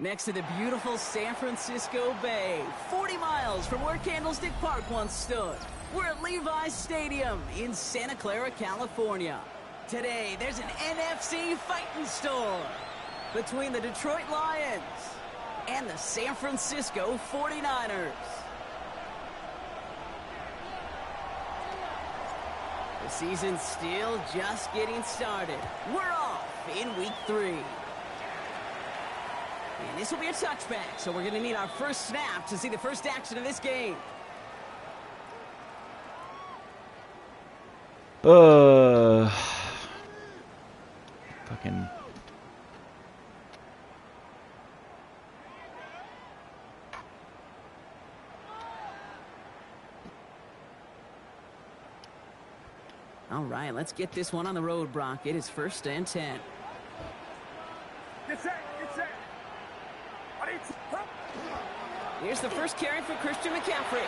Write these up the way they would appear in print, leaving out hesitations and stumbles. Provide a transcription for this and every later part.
Next to the beautiful San Francisco Bay, 40 miles from where Candlestick Park once stood. We're at Levi's Stadium in Santa Clara, California. Today, there's an NFC fighting storm between the Detroit Lions and the San Francisco 49ers. The season's still just getting started. We're off in week 3. And this will be a touchback, so we're going to need our first snap to see the first action of this game. Fucking... All right, let's get this one on the road, Brock. It is 1st and 10. Get set, get set. Here's the first carry for Christian McCaffrey.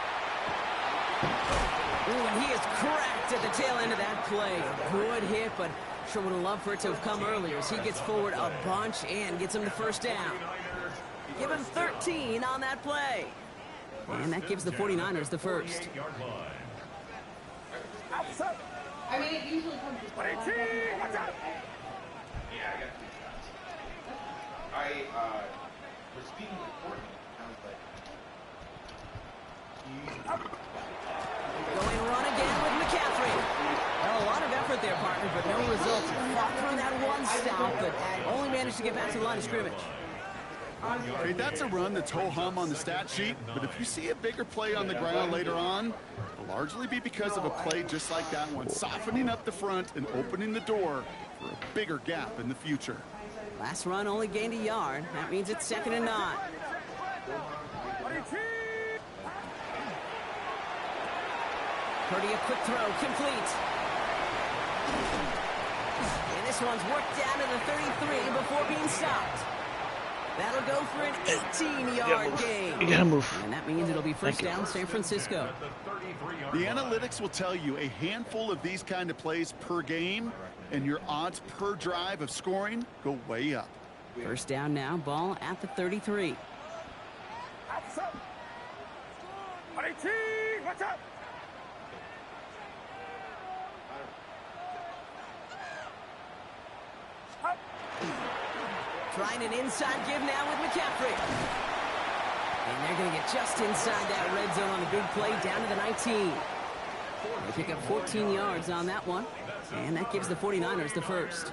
Ooh, and he is cracked at the tail end of that play. A good hit, but sure would have loved for it to have come earlier as he gets forward a bunch and gets him the first down. Give him 13 on that play. And that gives the 49ers the first. I mean, it usually comes to Watch out. Yeah, I got 2 shots. I was speaking with Courtney. I was like, Going run again with McCaffrey. Well, a lot of effort there, partner, but no results. Fought through that one stop, but only managed to get back to the line of scrimmage. Hey, that's a run that's ho-hum on the stat sheet, but if you see a bigger play on the ground later on, it'll largely be because of a play just like that one, softening up the front and opening the door for a bigger gap in the future. Last run only gained a yard. That means it's 2nd and 9. Purdy, a quick throw, complete. And this one's worked down to the 33 before being stopped. That'll go for an 18-yard gain. You gotta move. And that means it'll be first down San Francisco. The analytics will tell you a handful of these kind of plays per game, and your odds per drive of scoring go way up. First down now, ball at the 33. Watch out. Trying an inside give now with McCaffrey. And they're going to get just inside that red zone on a big play down to the 19. They pick up 14 yards on that one. And that gives the 49ers the first.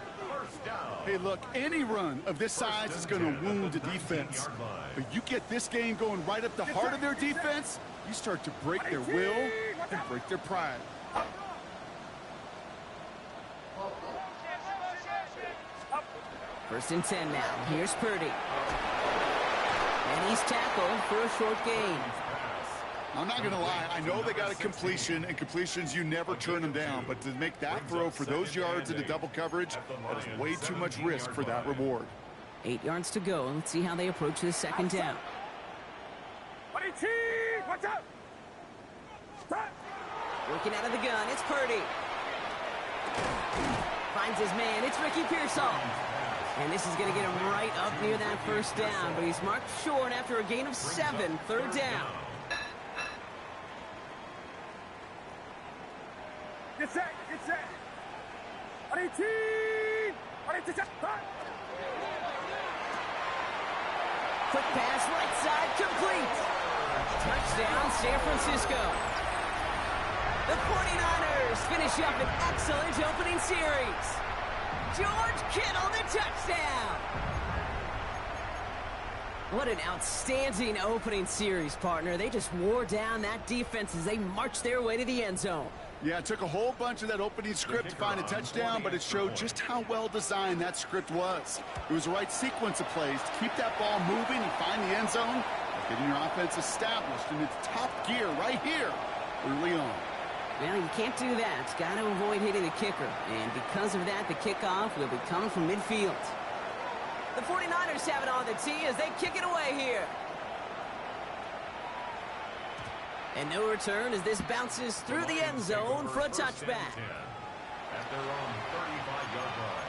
Hey, look, any run of this size is going to wound the defense. But you get this game going right up the heart of their defense, you start to break their will and break their pride. 1st and 10 now. Here's Purdy. And he's tackled for a short gain. I'm not going to lie. I know they got a completion, and completions, you never turn them down. But to make that throw for those yards into double coverage, that is way too much risk for that reward. 8 yards to go. Let's see how they approach this 2nd down. Watch out. Working out of the gun. It's Purdy. Finds his man. It's Ricky Pearsall. And this is going to get him right up near that first down. But he's marked short after a gain of 7. 3rd down. Get set, get set. Quick pass, right side, complete. Touchdown, San Francisco. The 49ers finish up an excellent opening series. George Kittle, the touchdown. What an outstanding opening series, partner. They just wore down that defense as they marched their way to the end zone. Yeah, it took a whole bunch of that opening script to find a touchdown, but it showed just how well designed that script was. It was the right sequence of plays to keep that ball moving and find the end zone, getting your offense established in its top gear right here early on. Well, you can't do that. Got to avoid hitting the kicker. And because of that, the kickoff will be coming from midfield. The 49ers have it on the tee as they kick it away here. And no return as this bounces through the end zone for a touchback. At their own 35-yard line.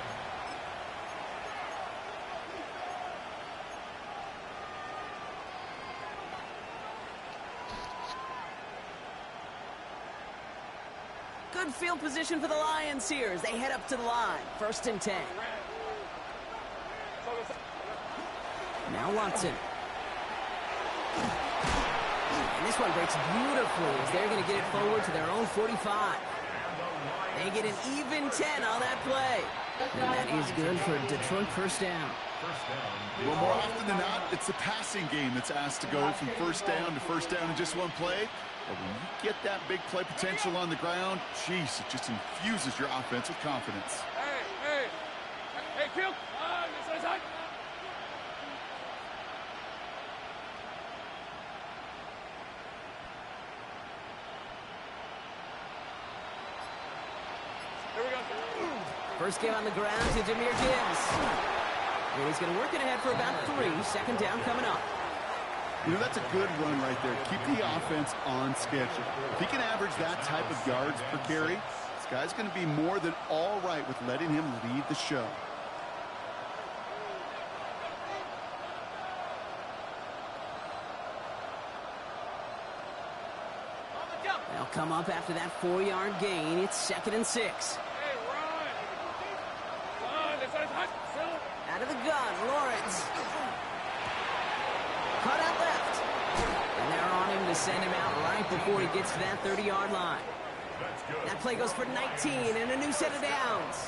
Good field position for the Lions here as they head up to the line. 1st and 10. Now Watson. And this one breaks beautifully as they're going to get it forward to their own 45. They get an even 10 on that play. And that is good for Detroit 1st down. Well, more often than not, it's the passing game that's asked to go from 1st down to 1st down in just one play. But when you get that big play potential on the ground, geez, it just infuses your offense with confidence. Hey, Phil. This side. Here we go. First game on the ground to Jahmyr Gibbs. And he's going to work it ahead for about 3. 2nd down coming up. You know, that's a good run right there. Keep the offense on schedule. If he can average that type of yards per carry, this guy's going to be more than all right with letting him lead the show. They'll come up after that 4-yard gain. It's 2nd and 6. Out of the gun, Lawrence. Cut out left. And they're on him to send him out right before he gets to that 30-yard line. That play goes for 19 and a new set of downs.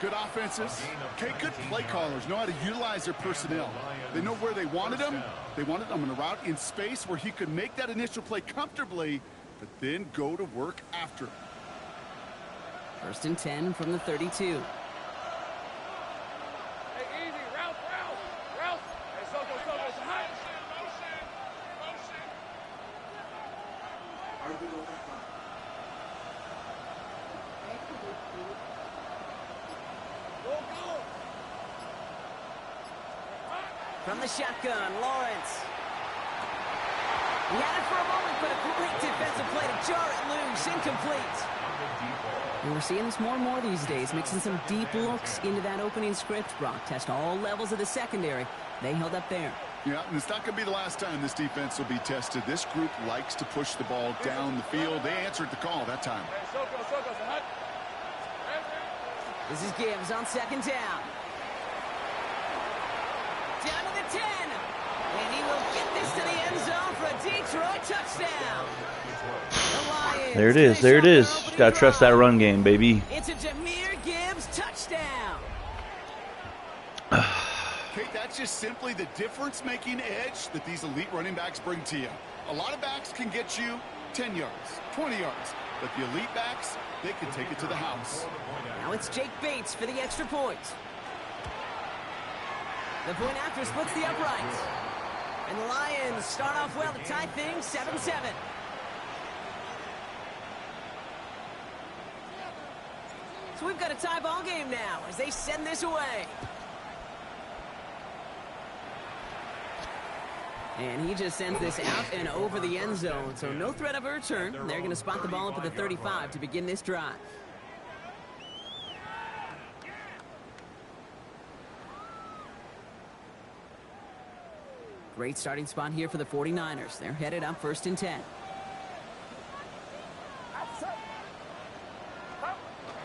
Good offenses. Okay, good play callers know how to utilize their personnel. They know where they wanted them. They wanted them on a route in space where he could make that initial play comfortably, but then go to work after. 1st and 10 from the 32. From the shotgun, Lawrence. He had it for a moment, but a great defensive play to jar it loose. Incomplete. And we're seeing this more and more these days, mixing some deep looks into that opening script. Brock test all levels of the secondary. They held up there. Yeah, and it's not going to be the last time this defense will be tested. This group likes to push the ball down the field. They answered the call that time. This is Gibbs on 2nd down. Down to the 10. And he will get this to the end zone for a Detroit touchdown. The Lions. There it is. There it is. Got to trust that run game, baby. It's a Jahmyr Gibbs touchdown. Kate, that's just simply the difference-making edge that these elite running backs bring to you. A lot of backs can get you 10 yards, 20 yards, but the elite backs, they can take it to the house. Now it's Jake Bates for the extra point. The point after splits the uprights. And the Lions start off well to tie things 7-7. So we've got a tie ball game now as they send this away. And he just sends this out and over the end zone. So no threat of a return. They're going to spot the ball up at the 35 to begin this drive. Great starting spot here for the 49ers. They're headed up 1st and 10.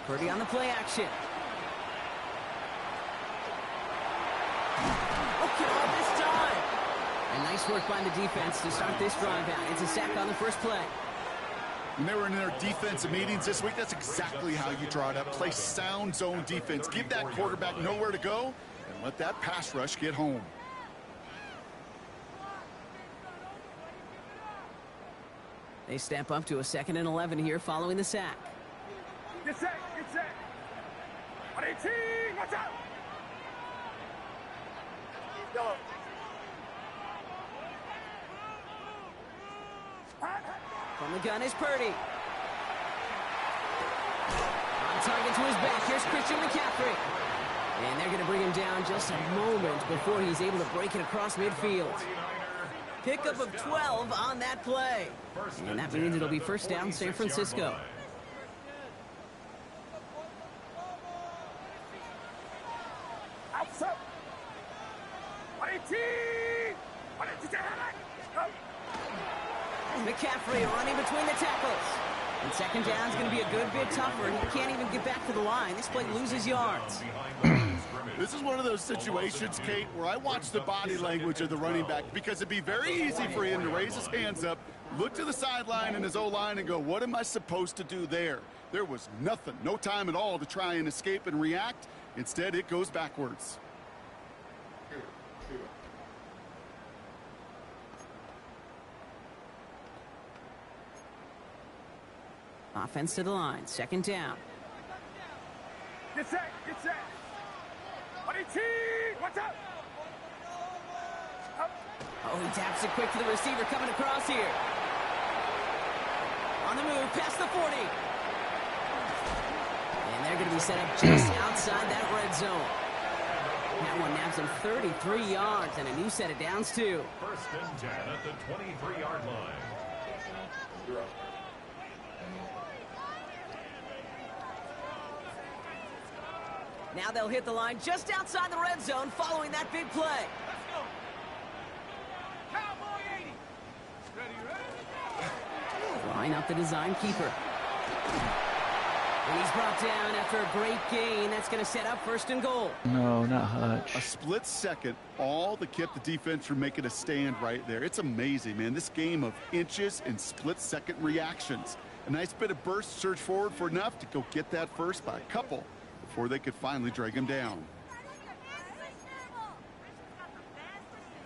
Purdy on the play action. Okay, this time. And nice work by the defense to start this drive out. It's a sack on the first play. When they were in their defensive meetings this week, that's exactly how you draw it up. Play sound zone defense. Give that quarterback nowhere to go and let that pass rush get home. They step up to a 2nd and 11 here following the sack. Get set, get set. 118, watch out. Go. From the gun is Purdy. On target to his back, here's Christian McCaffrey. And they're going to bring him down just a moment before he's able to break it across midfield. Pickup of 12 on that play. And that means it'll be 1st down San Francisco. Outside. 118. 118. McCaffrey running between the tackles. And second down's going to be a good bit tougher. He can't even get back to the line. This play loses yards. This is one of those situations, Kate, where I watch the body language of the running back because it'd be very easy for him to raise his hands up, look to the sideline in his O-line and go, what am I supposed to do there? There was nothing, no time at all to try and escape and react. Instead, it goes backwards. Offense to the line, second down. Get set, get set. Watch out. Oh, he taps it quick to the receiver coming across here. On the move, past the 40. And they're going to be set up just outside that red zone. That one naps him 33 yards and a new set of downs, too. First and 10 at the 23-yard line. Now they'll hit the line just outside the red zone following that big play. Cowboy 80. Ready. Line up the design keeper. And he's brought down after a great gain. That's going to set up first and goal. No, not Hutch. A split second, all that kept the defense from making a stand right there. It's amazing, man. This game of inches and split-second reactions. A nice bit of burst, surge forward for enough to go get that first by a couple before they could finally drag him down.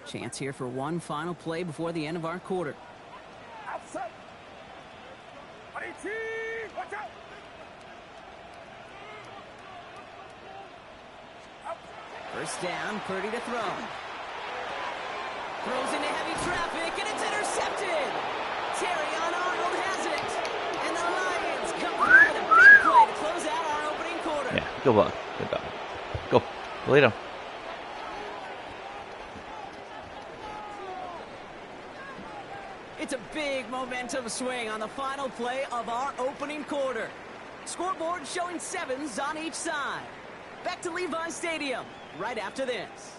Chance here for one final play before the end of our quarter. Outside. 18. Watch out. First down, Purdy to throw. Throws into heavy traffic, and it's intercepted. Terrion Arnold has it. And the Lions come through with a big play to close out our opening quarter. Yeah, good luck. Good luck. Go. Lay down. It's a big momentum swing on the final play of our opening quarter. Scoreboard showing 7s on each side. Back to Levi's Stadium right after this.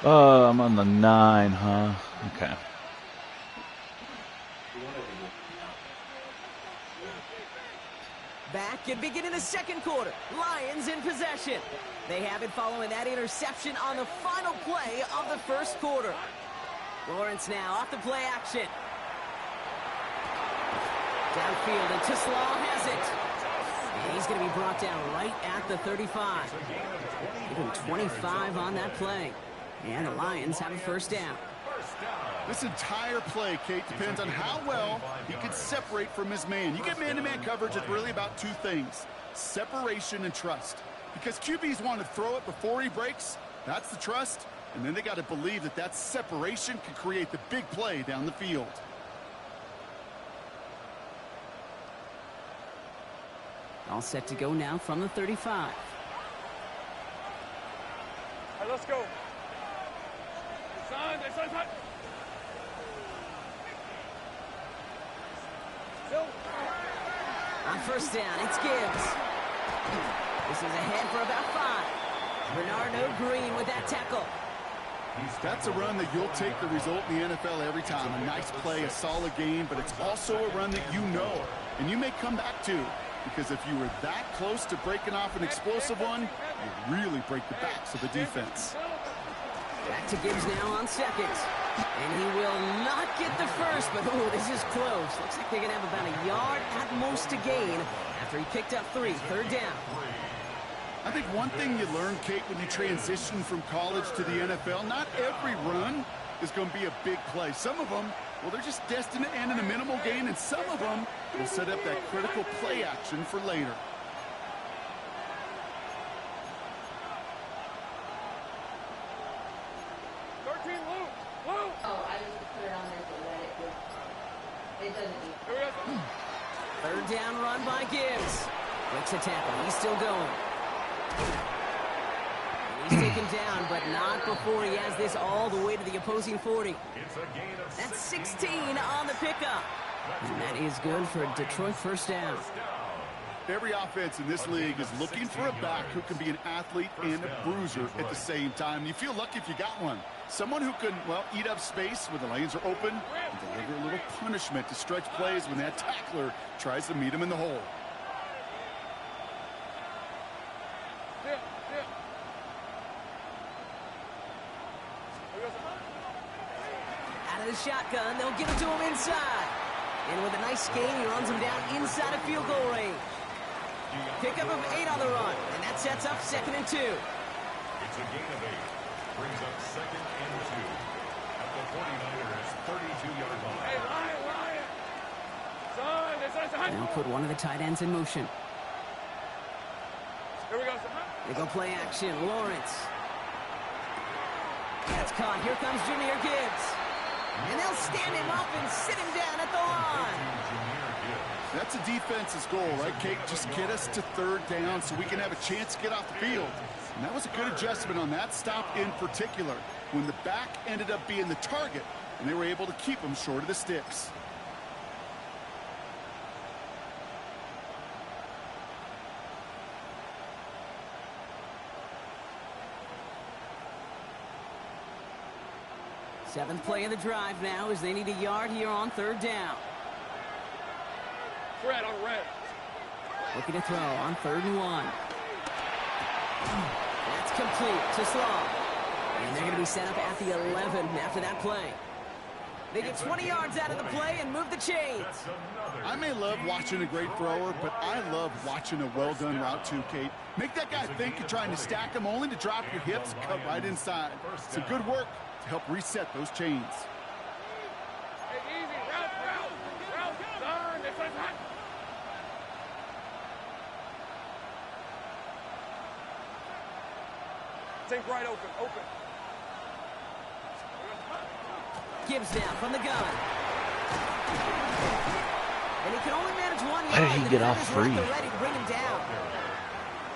I'm on the 9, huh? Okay. Back and beginning the second quarter. Lions in possession. They have it following that interception on the final play of the first quarter. Lawrence now off the play action. Downfield, and Tislaw has it. And he's going to be brought down right at the 35. Even 25 on that play. And the Lions have a first down. This entire play, Kate, depends on how well he can separate from his man. You get man-to-man coverage, it's really about two things: separation and trust. Because QBs want to throw it before he breaks. That's the trust. And then they got to believe that that separation can create the big play down the field. All set to go now from the 35. All right, let's go. Son. On first down, it's Gibbs. This is ahead for about 5. Bernardo Green with that tackle. That's a run that you'll take the result in the NFL every time. A nice play, a solid game, but it's also a run that you know, and you may come back to, because if you were that close to breaking off an explosive one, you really break the backs of the defense. Back to Gibbs now on second. And he will not get the first, but oh, this is close. Looks like they're going to have about a yard at most to gain after he picked up 3. Third down. I think one thing you learn, Kate, when you transition from college to the NFL, not every run is going to be a big play. Some of them, well, they're just destined to end in a minimal gain, and some of them will set up that critical play action for later. Oh, I just put it on there so that it doesn't need. Third down run by Gibbs. Breaks a tackle. He's still going. And he's taken down, but not before he has this all the way to the opposing 40. That's 16 on the pickup. And that is good for a Detroit first down. Every offense in this league is looking for a back who can be an athlete and a bruiser at the same time. You feel lucky if you got one. Someone who can, well, eat up space when the lanes are open and deliver a little punishment to stretch plays when that tackler tries to meet him in the hole. Out of the shotgun, they'll give it to him inside. And with a nice gain, he runs him down inside of field goal range. Pickup of 8 on the run, and that sets up 2nd and 2. It's a gain of 8. Brings up 2nd and 2 at the 49ers' 32-yard line. Hey, Ryan! Son, it's a They'll put one of the tight ends in motion. Here we go, son. They go play action. Lawrence. That's caught. Here comes Jahmyr Gibbs. And they'll stand him up and sit him down at the line. That's a defense's goal, right, Kate? Just get us to 3rd down so we can have a chance to get off the field. And that was a good adjustment on that stop in particular, when the back ended up being the target, and they were able to keep him short of the sticks. Seventh play of the drive now as they need a yard here on 3rd down. Fred on red. Looking to throw on 3rd and 1. That's complete to Slaw. And they're going to be set up at the 11 after that play. They get 20 yards out of the play and move the chains. I may love watching a great thrower, but I love watching a well-done route too, Kate. Make that guy think you're trying to stack him only to drop your hips, cut right inside. It's a good work to help reset those chains. Hey, easy. Route. Son, this one's hot. Think right open. Gibbs down from the gun. And he can only manage 1 yard. How did he get off free? Ready to bring him down.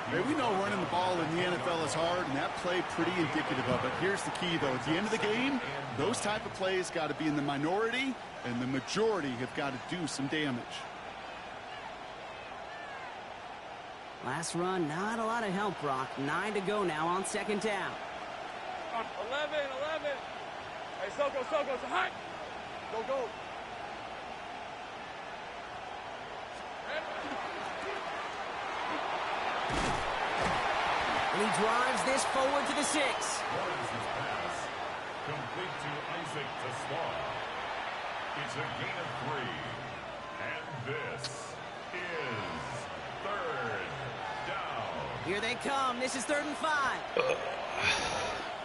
Hey, we know running the ball in the NFL is hard, and that play pretty indicative of it. Here's the key, though. At the end of the game, those type of plays got to be in the minority, and the majority have got to do some damage. Last run, not a lot of help, Brock. 9 to go now on 2nd down. 11. Hey, Soko, it's hot. Go. And he drives this forward to the 6. Lawrence's pass complete to Isaac Tasslaw. It's a gain of 3. And this is 3rd down. Here they come. This is 3rd and 5.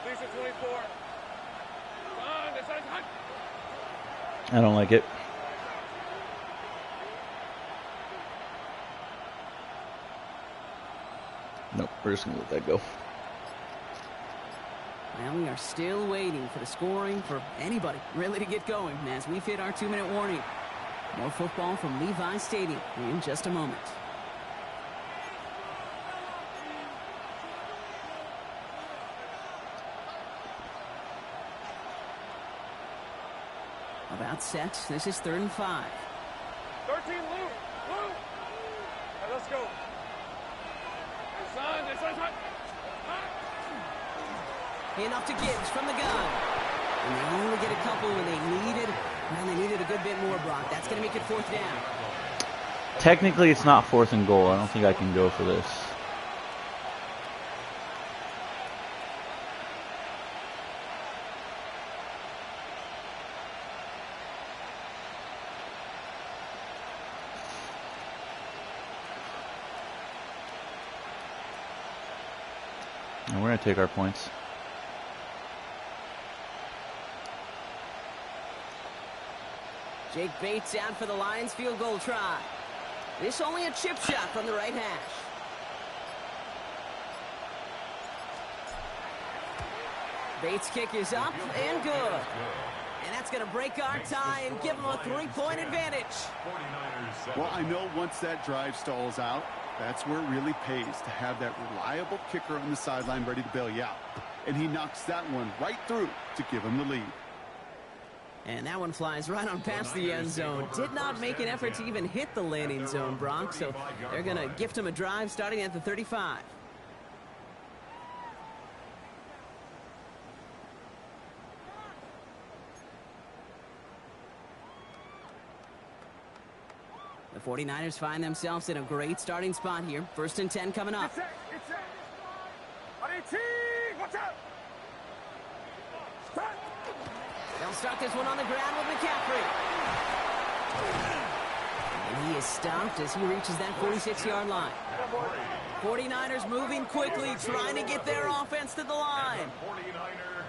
Lisa 24. Son, this one's hot. I don't like it. Nope, we're just going to let that go. Well, we are still waiting for the scoring for anybody really to get going as we've hit our 2-minute warning. More football from Levi Stadium in just a moment. About set. This is 3rd and 5. 13, Lou. Hey, let's go. Hey, son, this one's hot. Enough to Gibbs from the gun. And they only get a couple when they needed a good bit more, Brock. That's going to make it 4th down. Technically, it's not 4th and goal. I don't think I can go for this. And we're going to take our points. Jake Bates out for the Lions field goal try. This only a chip shot from the right hash. Bates' kick is up and good. And that's going to break our tie and give them a 3-point advantage. Well, I know once that drive stalls out, that's where it really pays to have that reliable kicker on the sideline ready to bail you out. And he knocks that one right through to give him the lead. And that one flies right on past the end zone. Did not make an effort to even hit the landing zone, Brock. So they're going to gift him a drive starting at the 35. The 49ers find themselves in a great starting spot here. 1st and 10 coming up. They'll start this one on the ground with McCaffrey. And he is stopped as he reaches that 46-yard line. 49ers moving quickly, trying to get their offense to the line. 49er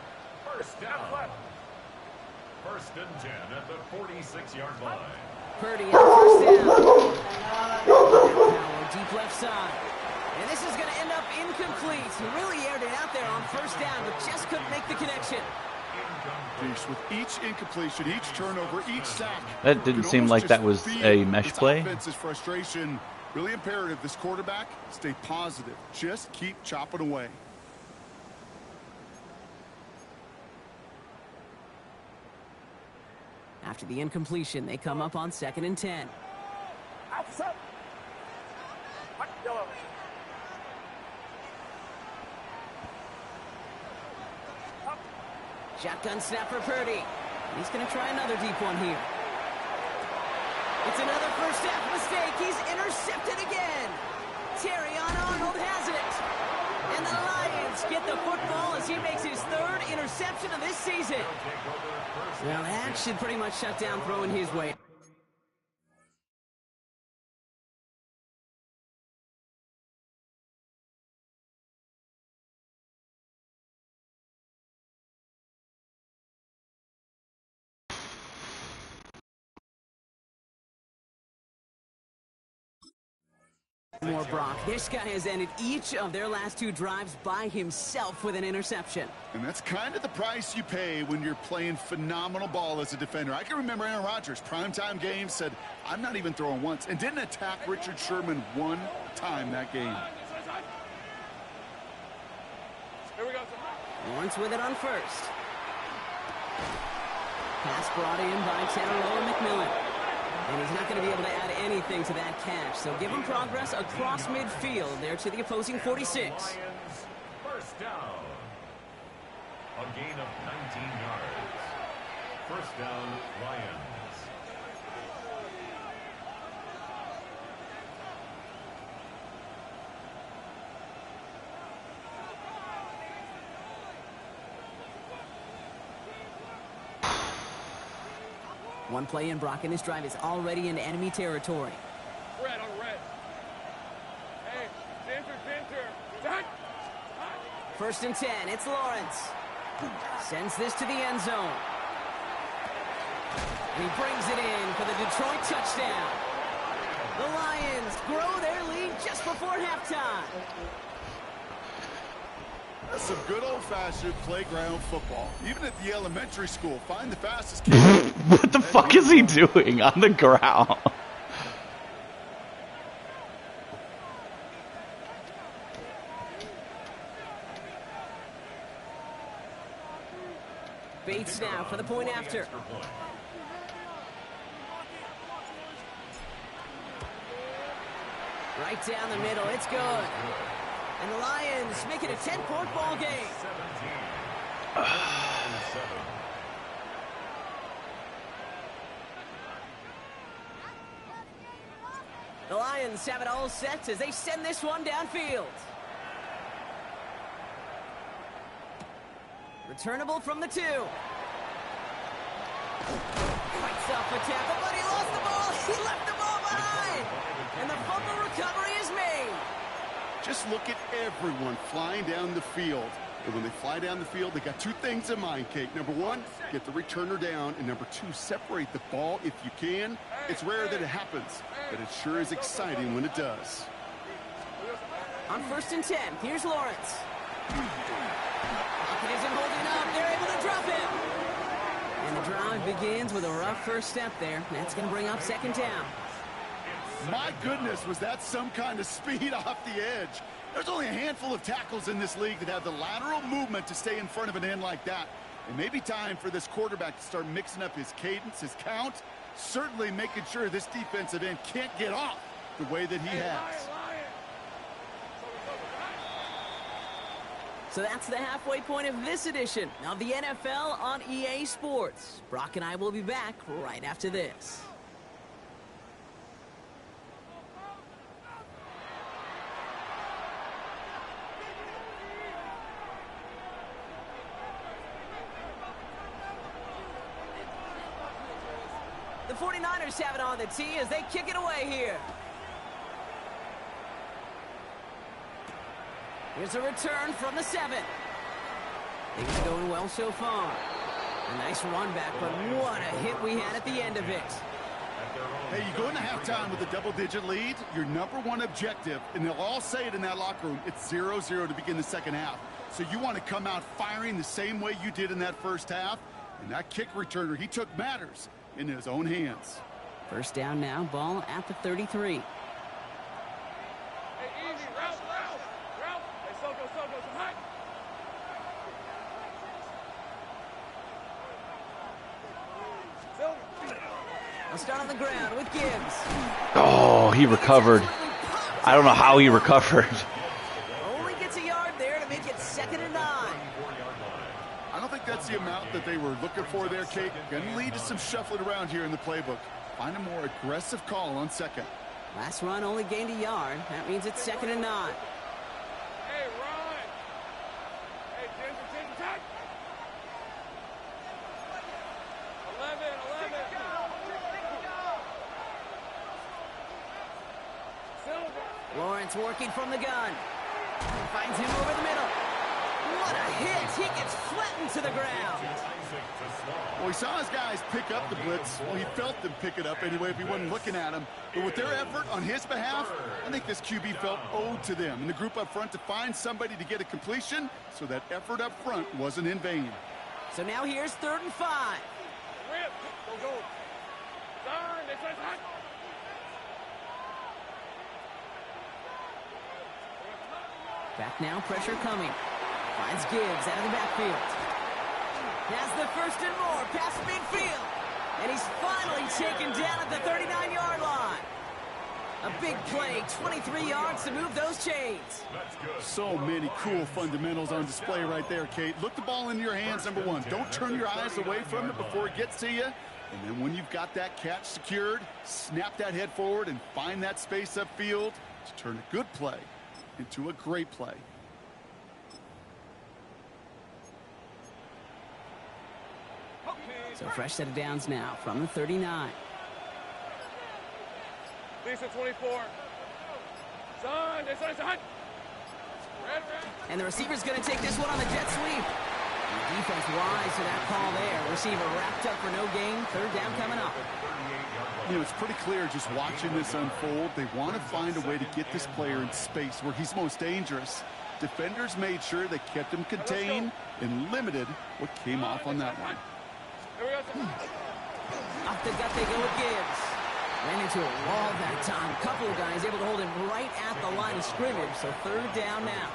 first down. 1st and 10 at the 46-yard line. Purdy at the 1st down. Now deep left side. And this is going to end up incomplete. He really aired it out there on 1st down, but just couldn't make the connection. With each incompletion, each turnover, each sack. That didn't seem like that was a mesh play. Offense's frustration, really imperative. This quarterback, stay positive. Just keep chopping away. After the incompletion, they come up on 2nd and 10. Shotgun snap for Purdy. He's going to try another deep one here. It's another first half mistake. He's intercepted again. Terrion Arnold has it. And the Lions get the football as he makes his 3rd interception of this season. Well, that should pretty much shut down throwing his way. More Brock. This guy has ended each of their last 2 drives by himself with an interception. And that's kind of the price you pay when you're playing phenomenal ball as a defender. I can remember Aaron Rodgers, primetime game, said, I'm not even throwing once, and didn't attack Richard Sherman one time that game. Here we go. Lawrence with it on 1st. Pass brought in by Tannero McMillan. And he's not going to be able to add anything to that catch. So give him progress across midfield there to the opposing 46. Lions, 1st down. A gain of 19 yards. 1st down, Lions. One play in, Brock, and this drive is already into enemy territory. Red on red. Hey, center. 1st and 10, it's Lawrence. Sends this to the end zone. And he brings it in for the Detroit touchdown. The Lions grow their lead just before halftime. That's some good old-fashioned playground football. Even at the elementary school, find the fastest kid. What the fuck is he doing on the ground? Bates now for the point after. Right down the middle, it's good. And the Lions make it a 10-point ball game. The Lions have it all set as they send this one downfield. Returnable from the 2. Fights off a tackle, but he lost the ball. He left the ball behind. And the fumble recovery is made. Just look at everyone flying down the field. And when they fly down the field, they got 2 things in mind, Kate. Number 1, get the returner down. And number 2, separate the ball if you can. It's rare that it happens, but it sure is exciting when it does. On 1st and 10, here's Lawrence. Pocket isn't holding up. They're able to drop him. And the drive begins with a rough first step there. That's going to bring up 2nd down. My goodness, was that some kind of speed off the edge? There's only a handful of tackles in this league that have the lateral movement to stay in front of an end like that. It may be time for this quarterback to start mixing up his cadence, his count, certainly making sure this defensive end can't get off the way that he has. So that's the halfway point of this edition of the NFL on EA Sports. Brock and I will be back right after this. The 49ers have it on the tee as they kick it away here. Here's a return from the 7. Things are going well so far. A nice run back, but what a hit we had at the end of it. Hey, you go into halftime with a double-digit lead, your number one objective, and they'll all say it in that locker room, it's 0-0 to begin the second half. So you want to come out firing the same way you did in that first half. And that kick returner, he took matters in his own hands. First down now, ball at the 33. I'll start on the ground with Gibbs. Oh, he recovered. I don't know how he recovered. Only gets a yard there to make it 2nd and 9. I don't think that's the amount that they were looking for there, Kate. Going to lead to some shuffling around here in the playbook. Find a more aggressive call on second. Last run only gained a yard. That means it's 2nd and 9. Hey, Ron. Hey, Ginger, touch. 11. Lawrence working from the gun. Finds him over the middle. What a hit! He gets flattened to the ground. Well, he saw his guys pick up the blitz. Well, he felt them pick it up anyway if he wasn't looking at him. But with their effort on his behalf, I think this QB felt owed to them and the group up front to find somebody to get a completion, so that effort up front wasn't in vain. So now here's 3rd and 5. Rip. Go. Darn, they said hot. Back now, pressure coming. Finds Gibbs out of the backfield. Has the 1st and more past midfield. And he's finally taken down at the 39-yard line. A big play, 23 yards to move those chains. So many cool fundamentals on display right there, Kate. Look the ball in your hands, number one. Don't turn your eyes away from it before it gets to you. And then when you've got that catch secured, snap that head forward and find that space upfield to turn a good play into a great play. So fresh set of downs now from the 39. Lisa 24. Son, they said hot. Red. And the receiver's going to take this one on the jet sweep. The defense wise to that call there. Receiver wrapped up for no gain. 3rd down coming up. You know, it's pretty clear just watching this unfold. They want to find a way to get this player in space where he's most dangerous. Defenders made sure they kept him contained and limited what came off on that one. Off the gut they go with Gibbs. Ran into a wall that time. Couple of guys able to hold him right at the line of scrimmage. So 3rd down now.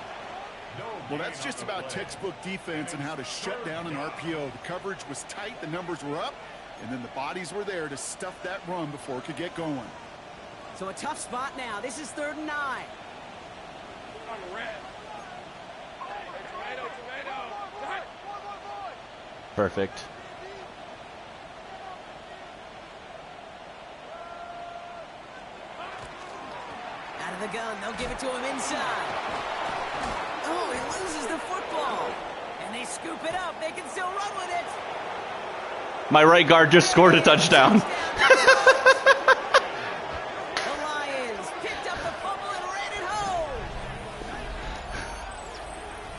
Well, that's just about textbook defense and how to shut down an RPO. The coverage was tight, the numbers were up, and then the bodies were there to stuff that run before it could get going. So a tough spot now. This is 3rd and 9. On the red. Tomato. Perfect. Out of the gun. They'll give it to him inside. Oh, he loses the football. And they scoop it up. They can still run with it. My right guard just scored a touchdown. The Lions picked up the fumble and ran it home.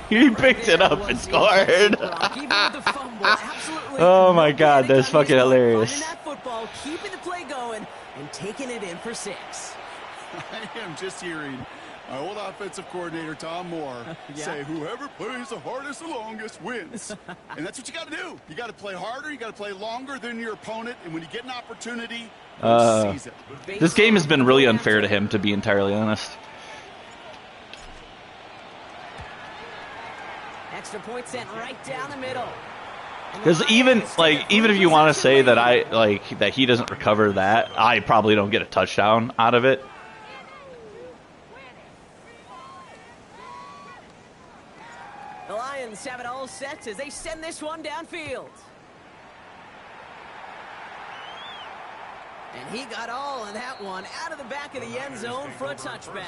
He picked it up and scored. Oh my God, that's fucking hilarious. That football, keeping the play going and taking it in for 6. I am just hearing my old offensive coordinator, Tom Moore, say whoever plays the hardest the longest wins. And that's what you got to do. You got to play harder. You got to play longer than your opponent. And when you get an opportunity, seize it. This game has been really unfair to him, to be entirely honest. Extra point sent right down the middle. Because even if you want to say that that he doesn't recover that, I probably don't get a touchdown out of it. The Lions have it all set as they send this one downfield. And he got all of that one out of the back of the end zone for a touchback.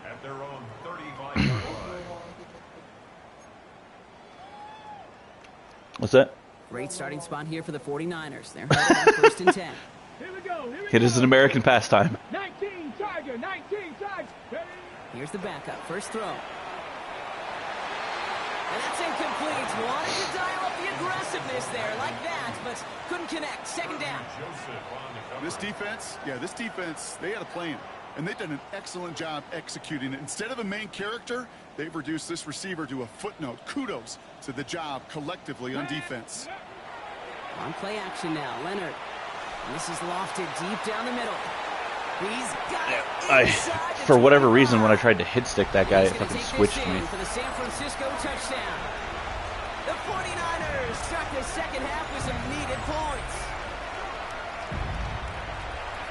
At their own 35-yard line. What's that? Great starting spot here for the 49ers. They're headed on 1st and 10. Here we go. It is an American pastime. 19 Tiger, 19 Tiger. Here's the backup. First throw. And that's incomplete. Wanted to dial up the aggressiveness there like that, but couldn't connect. Second down. This defense, they had a plan, and they've done an excellent job executing it. Instead of a main character, they've reduced this receiver to a footnote. Kudos to the job collectively on defense. On play action now, Leonard. And this is lofted deep down the middle. He's got it inside the For whatever 20 reason, when I line. tried to hit stick that guy, it He's gonna fucking take switched this me. in for the San Francisco touchdown. The 49ers start the second half with some needed points.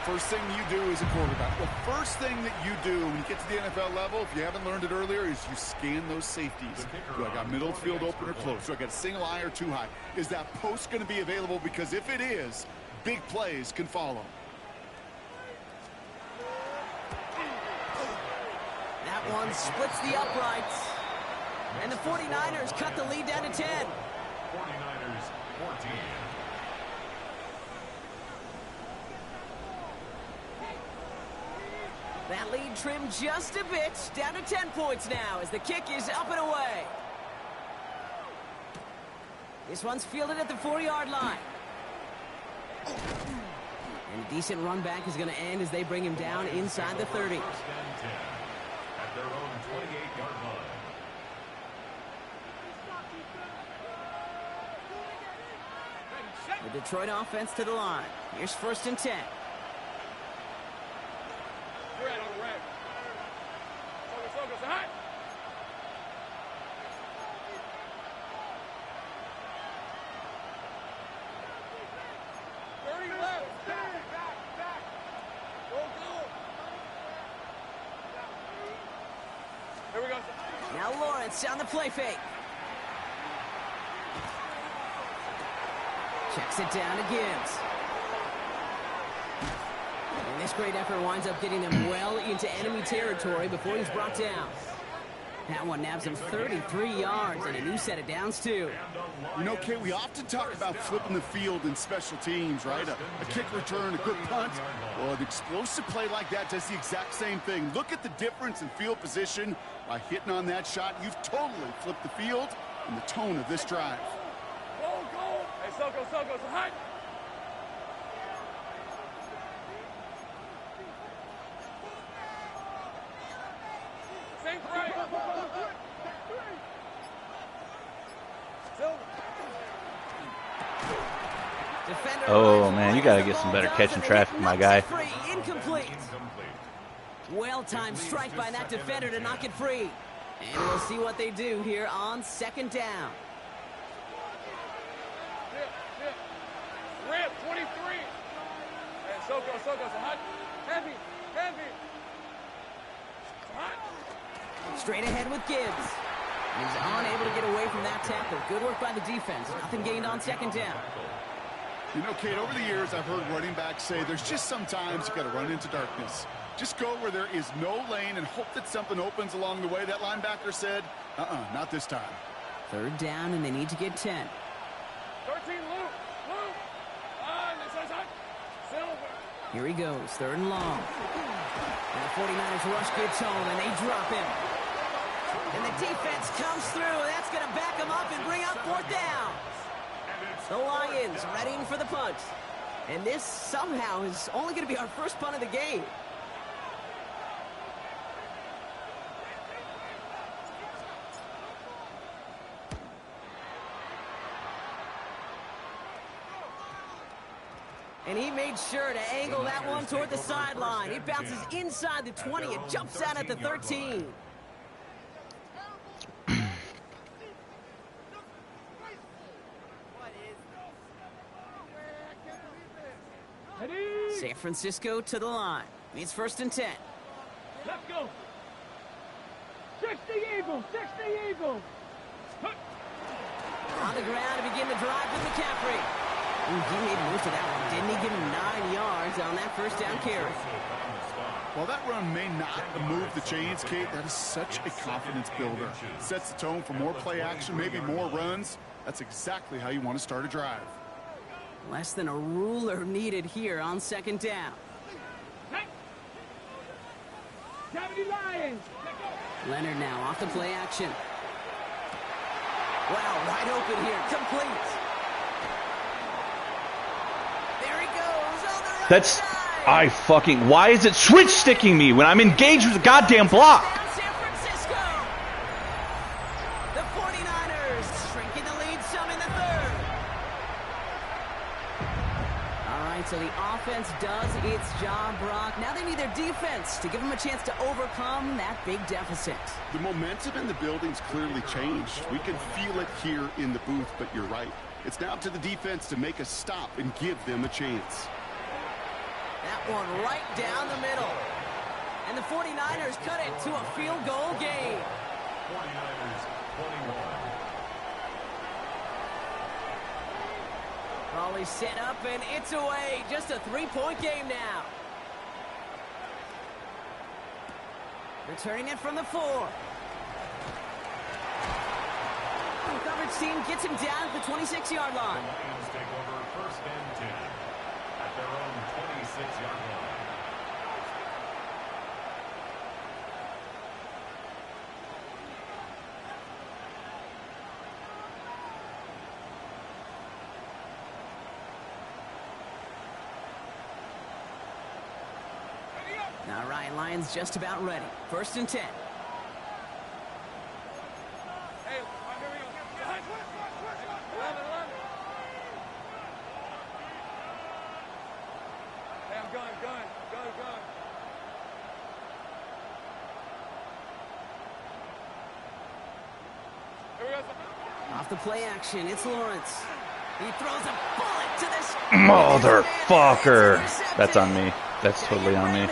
First thing you do as a quarterback, the first thing that you do when you get to the NFL level, if you haven't learned it earlier, is you scan those safeties. Do I got middle field open or close? Do I got a single eye or too high? Is that post going to be available? Because if it is, big plays can follow. That one splits the uprights. And the 49ers cut the lead down to 10. 49ers 14. That lead trimmed just a bit, down to 10 points now as the kick is up and away. This one's fielded at the 4-yard line. And a decent run back is going to end as they bring him down inside the 30. First and 10 at their own 28-yard line. The Detroit offense to the line. Here's 1st and 10. Red on the red. Focus, hot. Back. Go. Here we go. Now Lawrence on the play fake. Checks it down to Gibbs. And this great effort winds up getting them well into enemy territory before he's brought down. That one nabs him 33 yards and a new set of downs, too. You know, Kate, we often talk about flipping the field in special teams, right? A kick return, a good punt. Well, an explosive play like that does the exact same thing. Look at the difference in field position. By hitting on that shot, you've totally flipped the field and the tone of this drive. Go. Hey, Soko, hot. Same play. Oh, man, you got to get some better catching traffic, my guy. Incomplete. Well-timed strike by that defender to knock it free. And we'll see what they do here on 2nd down. Red 23. Hey, Soko, hot. Heavy. Hot. Straight ahead with Gibbs. He's unable to get away from that tackle. Good work by the defense. Nothing gained on 2nd down. You know, Kate, over the years, I've heard running backs say there's just sometimes you got to run into darkness. Just go where there is no lane and hope that something opens along the way. That linebacker said, not this time. 3rd down, and they need to get 10. 13, Luke. Silver. Here he goes, 3rd and long. And the 49ers rush gets home, and they drop him. And the defense comes through. That's going to back him up and bring up 4th down. The Lions readying for the punt. And this somehow is only going to be our first punt of the game. And he made sure to angle that one toward the sideline. It bounces inside the 20. It jumps out at the 13. San Francisco to the line. It's 1st and 10. Let's go. 60 Eagles, 60 Eagles. On the ground to begin the drive with McCaffrey. Ooh, he made most of that one, didn't he? Give him 9 yards on that 1st down carry. While that run may not move the chains, Kate, that is such a confidence builder. Sets the tone for more play action, maybe more runs. That's exactly how you want to start a drive. Less than a ruler needed here on 2nd down. Lions. Leonard now off the play action. Wow, wide open here, complete. There he goes on the right side. Why is it switch sticking me when I'm engaged with the goddamn block? San Francisco. The 49ers shrinking the lead some in the 3rd. All right, so the offense does its job, Brock. Now they need their defense to give them a chance to overcome that big deficit. The momentum in the building's clearly changed. We can feel it here in the booth, but you're right. It's now up to the defense to make a stop and give them a chance. That one right down the middle. And the 49ers cut it to a field goal game. 49ers 21. Raleigh set up, and it's away. Just a 3-point game now. Returning it from the 4. The coverage team gets him down at the 26-yard line. The Lions take over 1st and 10 at their own 26-yard line. All right, Lions just about ready. 1st and 10. Hey, here we go. 11. Hey, I'm going. Here we go. Off the play action, it's Lawrence. He throws a bullet to this. Motherfucker. That's on me. That's totally on me.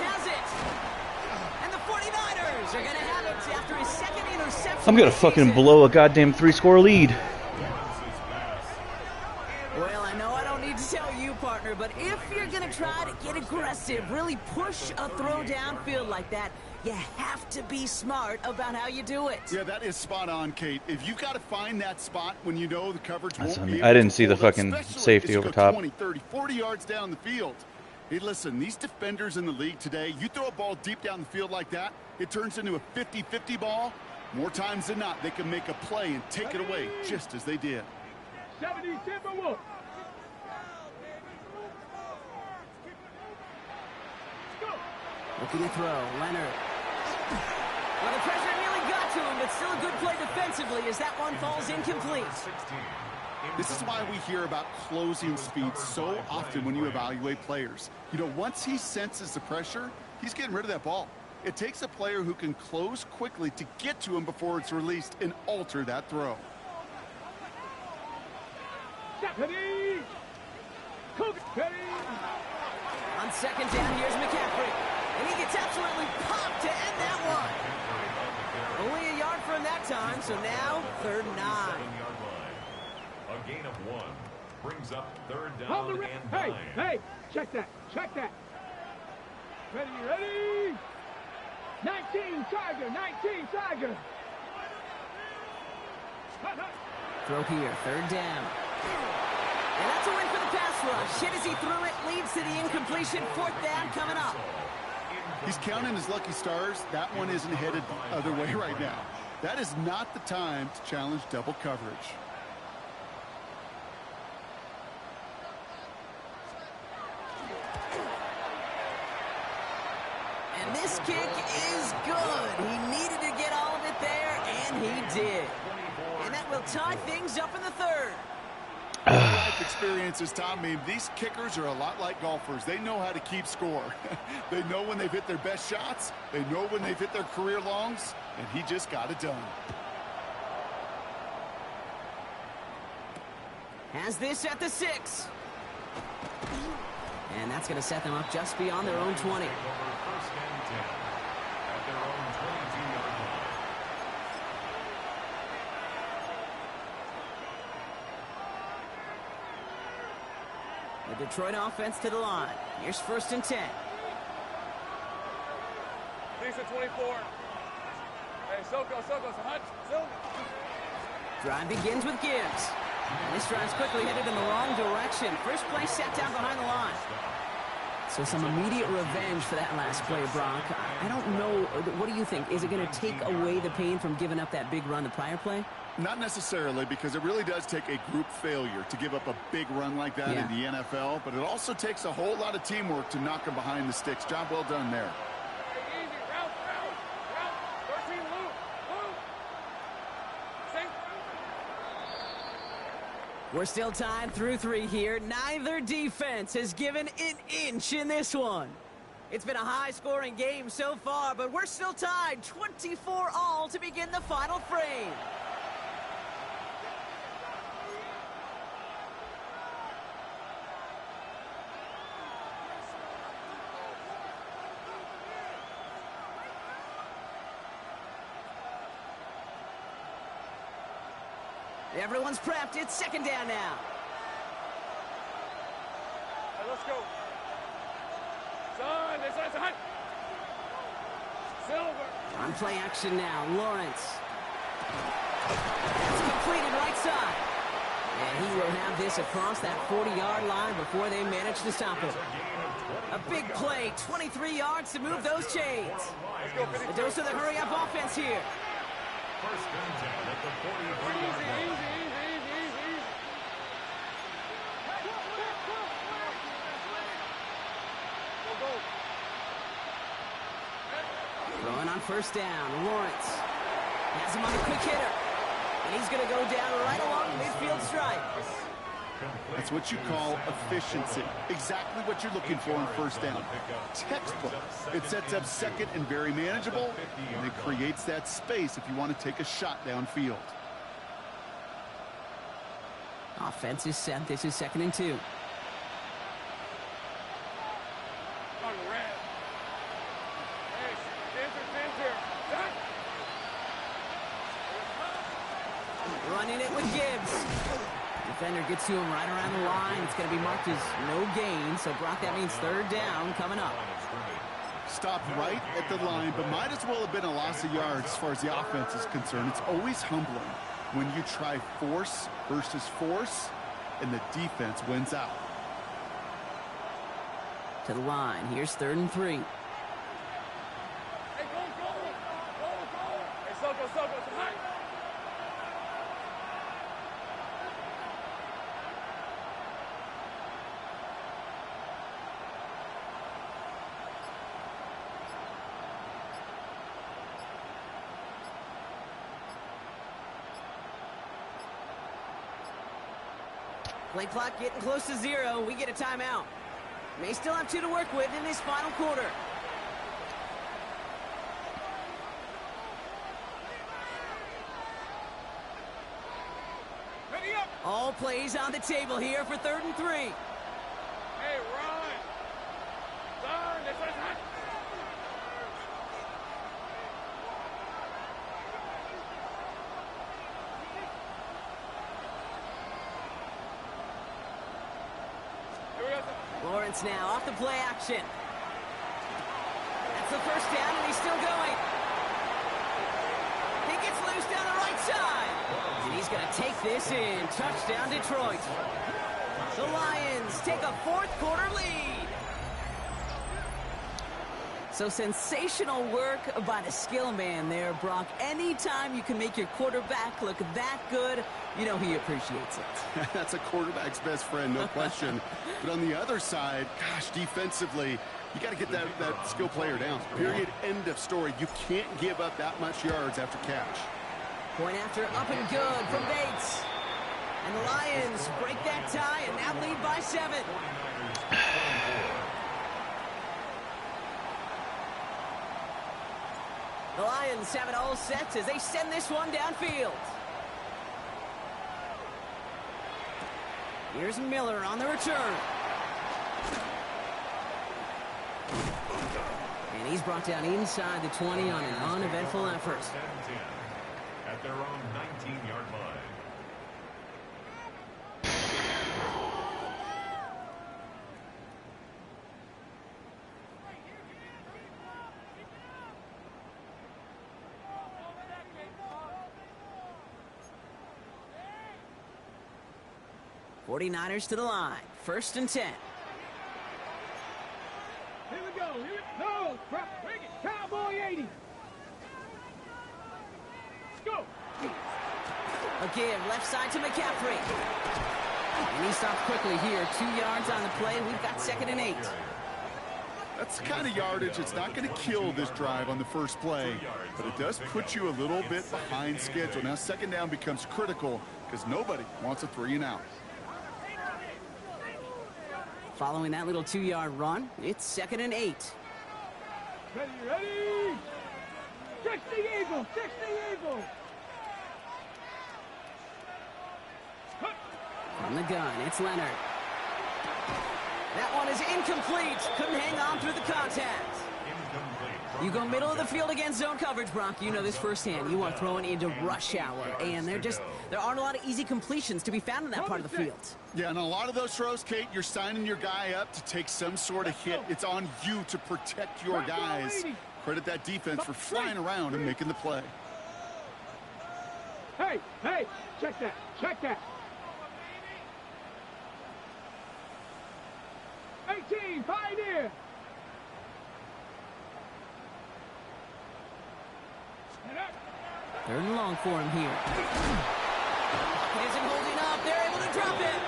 And the 49ers are going to have it after his 2nd interception. I'm gonna fucking blow a goddamn 3-score lead. Well, I know I don't need to tell you, partner, but if you're going to try to get aggressive, really push a throw downfield like that, you have to be smart about how you do it. Yeah, that is spot on, Kate. If you've got to find that spot when you know the coverage won't be I didn't able to see the hold it, fucking especially safety as you over go top. 20, 30, 40 yards down the field. Hey, listen, these defenders in the league today, you throw a ball deep down the field like that, it turns into a 50-50 ball. More times than not, they can make a play and take it away, just as they did. 70 Timberwolves. Looking to throw, Leonard. Well, the pressure nearly got to him, but still a good play defensively as that one falls incomplete. This is why we hear about closing speed so often when you evaluate players. You know, once he senses the pressure, he's getting rid of that ball. It takes a player who can close quickly to get to him before it's released and alter that throw. Stephanie. On 2nd down, here's McCaffrey. And he gets absolutely popped to end that one. Only a yard from that time, so now 3rd and 9. A gain of 1 brings up 3rd down and 9. Hey, check that. Ready. 19 Tiger. Throw here, 3rd down. And that's a win for the pass rush. Hit as he threw it, leads to the incompletion. 4th down coming up. He's counting his lucky stars. That one isn't headed the other way right now. That is not the time to challenge double coverage. And this kick is good. He needed to get all of it there, and he did. And that will tie things up in the 3rd. Life experience has taught me these kickers are a lot like golfers. They know how to keep score. They know when they've hit their best shots. They know when they've hit their career longs, and he just got it done. Has this at the 6. And that's going to set them up just beyond their own 20. First and 10 at their own 22-yard line. The Detroit offense to the line. Here's first and 10. Lisa 24. Hey, Soko, Hunt, Silva. Drive begins with Gibbs. And this drive's quickly headed in the wrong direction. First play set down behind the line. So some immediate revenge for that last play, Brock. I don't know. What do you think? Is it going to take away the pain from giving up that big run the prior play? Not necessarily, because it really does take a group failure to give up a big run like that in the NFL, but it also takes a whole lot of teamwork to knock them behind the sticks. Job well done there. Hey, easy, route, 13, Lou. Sink. We're still tied through 3 here. Neither defense has given an inch in this one. It's been a high-scoring game so far, but we're still tied 24-all to begin the final frame. Everyone's prepped. It's second down now. All right, let's go. Son, this is Hunt. Silver. On play action now, Lawrence. It's completed right side. And he will have this across that 40-yard line before they manage to stop him. A big play, 23 yards to move those chains. Let's go, 52. A dose of the hurry-up offense here. First and 10 at the 43-yard line. Easy. Go. Throwing on first down, Lawrence. Has him on a quick hitter. And he's going to go down right along the midfield stripe. That's what you call efficiency. Exactly what you're looking for on first down. Textbook. It sets up second and very manageable, and it creates that space if you want to take a shot downfield. Offense is set. This is second and 2. On red. Hey, center. Done. Running it with Gibbs. Defender gets to him right around the line. It's going to be marked as no gain. So, Brock, that means third down coming up. Stopped right at the line, but might as well have been a loss of yards as far as the offense is concerned. It's always humbling when you try force versus force, and the defense wins out. To the line. Here's third and 3. Hey, go. Hey, Soko, Hunt. Play clock getting close to 0. We get a timeout. May still have 2 to work with in this final quarter. Ready up. All plays on the table here for third and 3. Hey, run. Son, this is Hunt. Lawrence now off the play action. That's the first down, and he's still going. He gets loose down the right side. And he's going to take this in. Touchdown, Detroit. The Lions take a fourth quarter lead. So sensational work by the skill man there, Brock. Anytime you can make your quarterback look that good, you know he appreciates it. That's a quarterback's best friend, no question. But on the other side, gosh, defensively, you got to get that skill player down. Period. End of story. You can't give up that much yards after catch. Point after up and good from Bates. And the Lions break that tie and now lead by 7. The Lions have it all set as they send this one downfield. Here's Miller on the return. And he's brought down inside the 20 on an uneventful effort. 10-10 at their own 19-yard line. '49ers to the line. 1st and 10. Here we go. No, bring it. Cowboy 80. Let's go. Again, left side to McCaffrey. And he stopped quickly here. 2 yards on the play. We've got 2nd and 8. That's the kind of yardage it's not going to kill this drive on the first play, but it does put you a little bit behind schedule. Now 2nd down becomes critical because nobody wants a 3 and out. Following that little 2-yard run, it's 2nd and 8. Ready. 60 Eagle. 60 Eagle. From the gun, it's Leonard. That one is incomplete. Couldn't hang on through the contact. You go middle of the field against zone coverage, Brock. You know this firsthand. You are throwing into rush hour, and there aren't a lot of easy completions to be found in that part of the field. Yeah, and a lot of those throws, Kate, you're signing your guy up to take some sort of hit. It's on you to protect your guys. Credit that defense for flying around and making the play. Hey, check that. Check that. 18, Pioneer. Third and long for him here. He isn't holding up. They're able to drop it.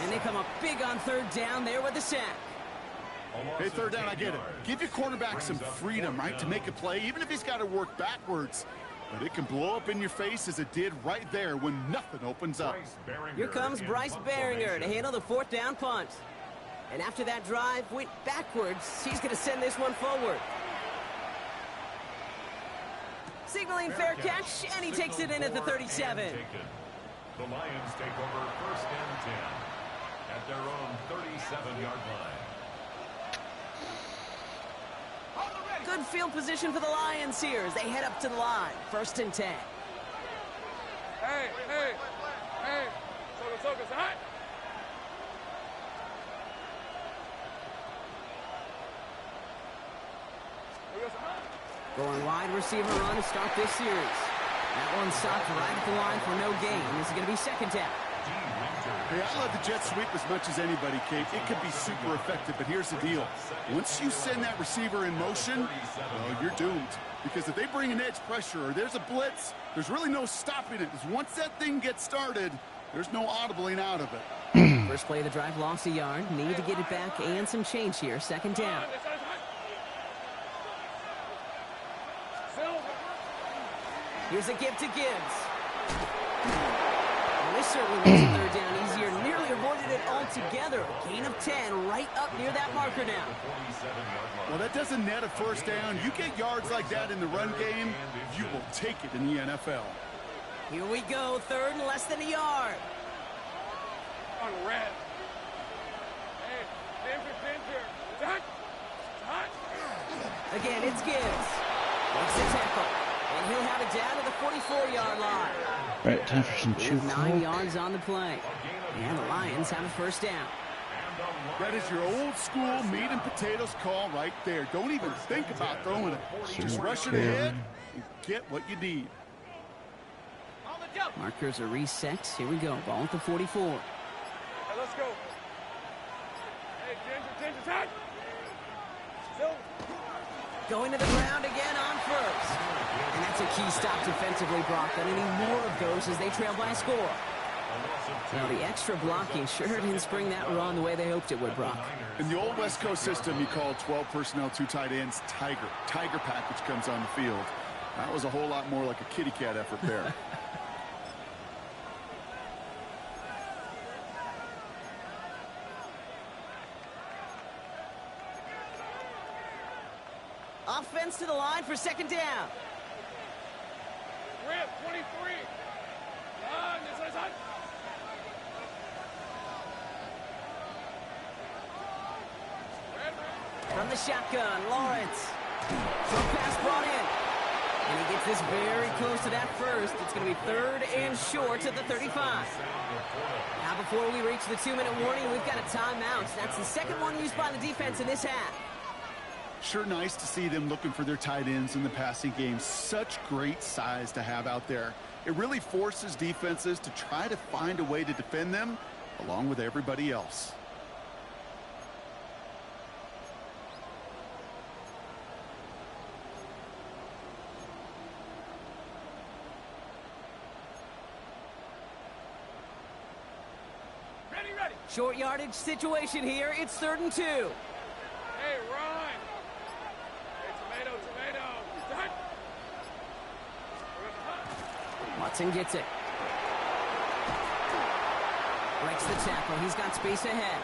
And they come up big on 3rd down there with the sack. Hey, 3rd down, I get it. Give your cornerback some freedom, right, to make a play, even if he's got to work backwards. But it can blow up in your face as it did right there when nothing opens up. Here comes Bryce Baringer to handle the 4th down punt. And after that drive went backwards, he's going to send this one forward. Signaling fair catch, and he takes it in at the 37. The Lions take over 1st and 10 at their own 37-yard line. Good field position for the Lions here as they head up to the line. 1st and 10. Hey. Focus, hot. Going wide receiver run to start this series. That one stopped right at the line for no gain. This is going to be 2nd down. Hey, I love the jet sweep as much as anybody, Kate. It can be super effective, but here's the deal. Once you send that receiver in motion, well, you're doomed. Because if they bring an edge pressure or there's a blitz, there's really no stopping it. Because once that thing gets started, there's no audibling out of it. First play of the drive, lost a yard. Need to get it back and some change here. 2nd down. Here's a give to Gibbs. Well, this certainly makes the 3rd down easier. Nearly avoided it altogether. Gain of 10 right up near that marker now. Well, that doesn't net a 1st down. You get yards like that in the run game, you will take it in the NFL. Here we go. 3rd and less than a yard. On red. Hey, danger. It's hot. Again, it's Gibbs. Makes the tackle. And he'll have it down to the 44-yard line. Right, time for some With 9 yards on the play. And the Lions have a 1st down. That is your old school meat and potatoes call right there. Don't even think about throwing it. Just rush it ahead and get what you need. Markers are reset. Here we go. Ball at the 44. Hey, let's go. Hey, ginger, tight. Going to the ground again on 1st. And that's a key stop defensively, Brock. But any more of those as they trail by a score. Now, the extra blocking sure didn't spring that run the way they hoped it would, Brock. In the old West Coast system, you called 12 personnel, 2 tight ends, Tiger. Tiger package comes on the field. That was a whole lot more like a kitty cat effort there. Offense to the line for 2nd down. Red 23. From the shotgun. Lawrence. Short pass brought in. And he gets this very close to that first. It's going to be 3rd and short at the 35. Now before we reach the 2-minute warning, we've got a timeout. That's the second one used by the defense in this half. Sure nice to see them looking for their tight ends in the passing game. Such great size to have out there. It really forces defenses to try to find a way to defend them along with everybody else. Ready. Short yardage situation here. It's 3rd and 2. Hey, run. Hey, tomato. Done. Watson gets it. Breaks the tackle. He's got space ahead.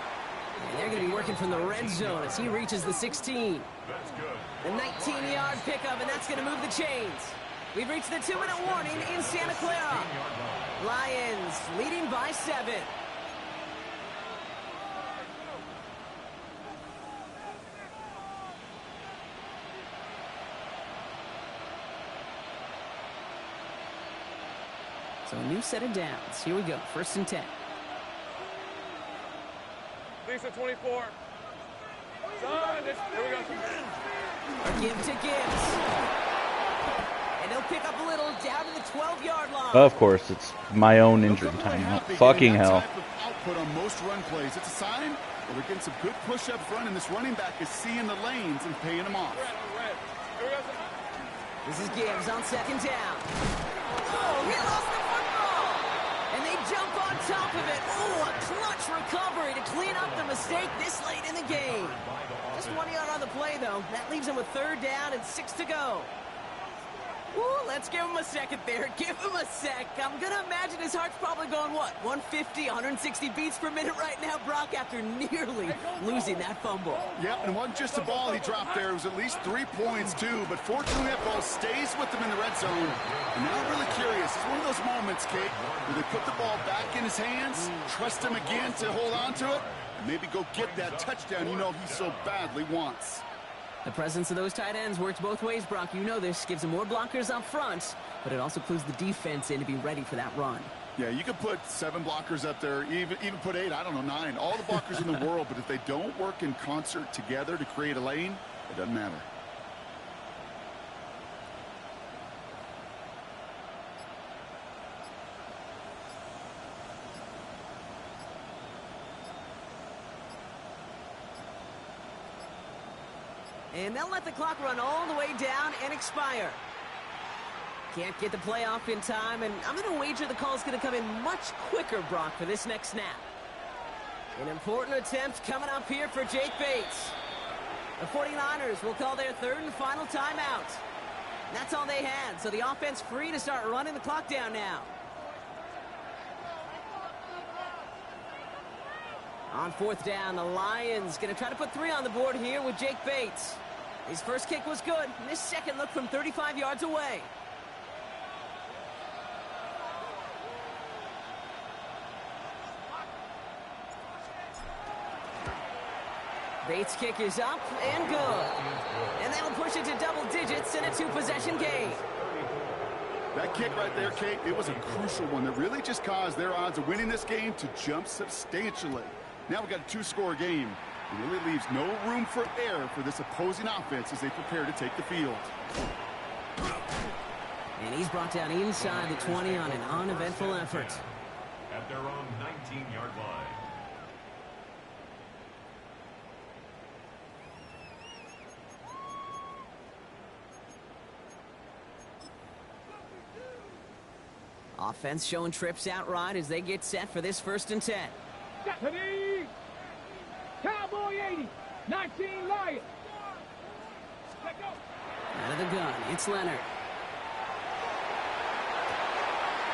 And they're going to be working from the red zone as he reaches the 16. That's good. The 19-yard pickup, and that's going to move the chains. We've reached the 2-minute warning in Santa Clara. Lions leading by 7. So a new set of downs. Here we go. 1st and 10. Lisa 24. Son, there we go. A give to Gibbs. And they'll pick up a little down to the 12-yard line. Of course, it's my own injury timeout. Fucking hell. Output on most run plays. It's a sign that we're getting some good push up front, and this running back is seeing the lanes and paying them off. This is Gibbs on 2nd down. Oh, he lost the football. And they jump on top of it. Oh, a clutch recovery to clean up the mistake this late in the game. Just 1 yard on the play, though. That leaves him with 3rd down and 6 to go. Ooh, let's give him a second there. Give him a sec. I'm going to imagine his heart's probably going, what, 150, 160 beats per minute right now, Brock, after nearly losing that fumble. Yep, and it wasn't just a ball he dropped there. It was at least 3 points, too. But fortunately, that ball stays with him in the red zone. And now I'm really curious. It's one of those moments, Kate, where they put the ball back in his hands, trust him again to hold on to it, and maybe go get that touchdown you know he so badly wants. The presence of those tight ends works both ways, Brock. You know this. Gives them more blockers up front, but it also clues the defense in to be ready for that run. Yeah, you could put 7 blockers up there, even put 8, I don't know, 9. All the blockers in the world, but if they don't work in concert together to create a lane, it doesn't matter. And they'll let the clock run all the way down and expire. Can't get the play off in time, and I'm going to wager the call's going to come in much quicker, Brock, for this next snap. An important attempt coming up here for Jake Bates. The 49ers will call their 3rd and final timeout. And that's all they had, so the offense free to start running the clock down now. On 4th down, the Lions going to try to put 3 on the board here with Jake Bates. His first kick was good, and his second look from 35 yards away. Bates' kick is up and good. And that'll push it to double digits in a 2-possession game. That kick right there, Kate, it was a crucial one that really just caused their odds of winning this game to jump substantially. Now we've got a 2-score game. It really leaves no room for error for this opposing offense as they prepare to take the field. And he's brought down inside the 20 on an uneventful effort. At their own 19-yard line. Offense showing trips outright as they get set for this 1st and 10. Cowboy 80, 19 Lions. Out of the gun, it's Leonard.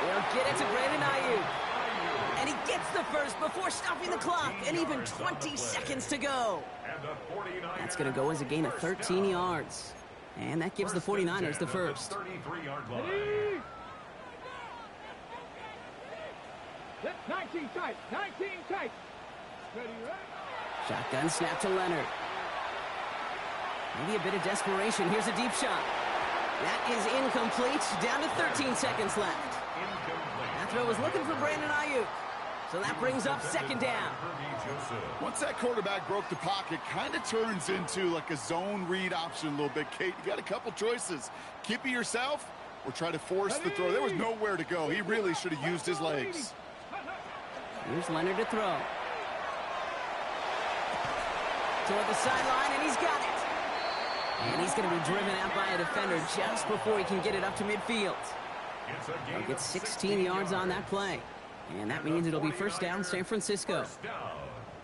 They'll get it to Brandon Ayuk. And he gets the first before stopping the clock, and even 20 seconds to go. That's going to go as a gain of 13 yards. And that gives the 49ers the first. 33-yard line. 19 tight, 19 tight. Ready, right? Shotgun snap to Leonard. Maybe a bit of desperation. Here's a deep shot. That is incomplete. Down to 13 seconds left. That throw was looking for Brandon Ayuk. So that brings up second down. Once that quarterback broke the pocket, kind of turns into like a zone read option a little bit. Kate, you got a couple choices. Keep it yourself or try to force the throw. There was nowhere to go. He really should have used his legs. Here's Leonard to throw. Toward the sideline, and he's got it. And he's going to be driven out by a defender just before he can get it up to midfield. He'll get 16 yards on that play. And that means it'll be first down, San Francisco.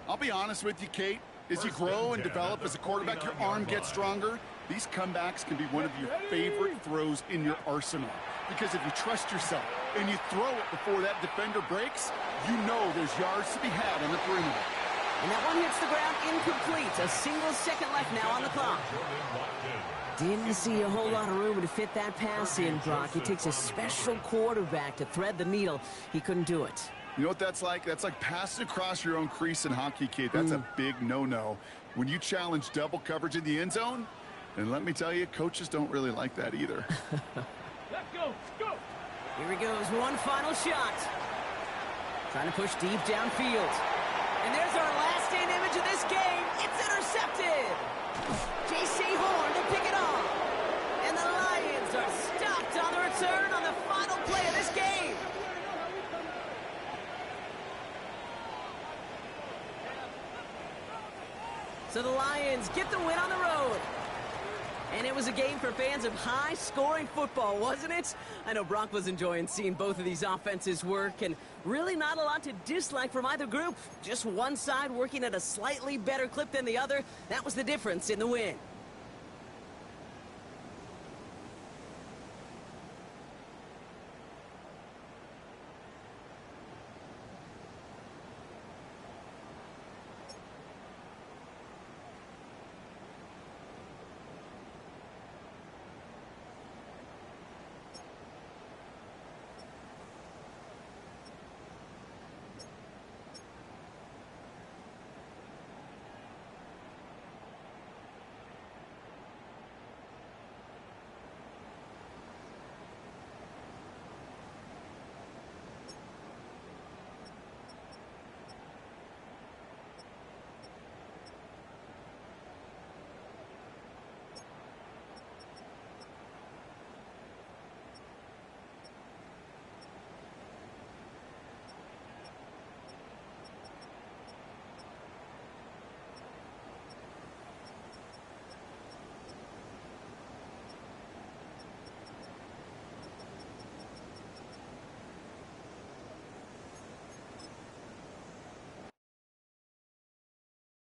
I'll be honest with you, Kate. As you grow and develop as a quarterback, your arm gets stronger. These comebacks can be one of your favorite throws in your arsenal. Because if you trust yourself and you throw it before that defender breaks, you know there's yards to be had on the perimeter. And that one hits the ground incomplete. A single second left now on the clock. Didn't see a whole lot of room to fit that pass in, Brock. It takes a special quarterback to thread the needle. He couldn't do it. You know what that's like? That's like passing across your own crease in hockey, Kate. That's a big no-no. When you challenge double coverage in the end zone, and let me tell you, coaches don't really like that either. Let's go. Go. Here he goes. One final shot. Trying to push deep downfield. And there's our last-in image of this game. It's intercepted. J.C. Horn to pick it off. And the Lions are stopped on the return on the final play of this game. So the Lions get the win on the road. And it was a game for fans of high-scoring football, wasn't it? I know Brock was enjoying seeing both of these offenses work, and really not a lot to dislike from either group. Just one side working at a slightly better clip than the other. That was the difference in the win.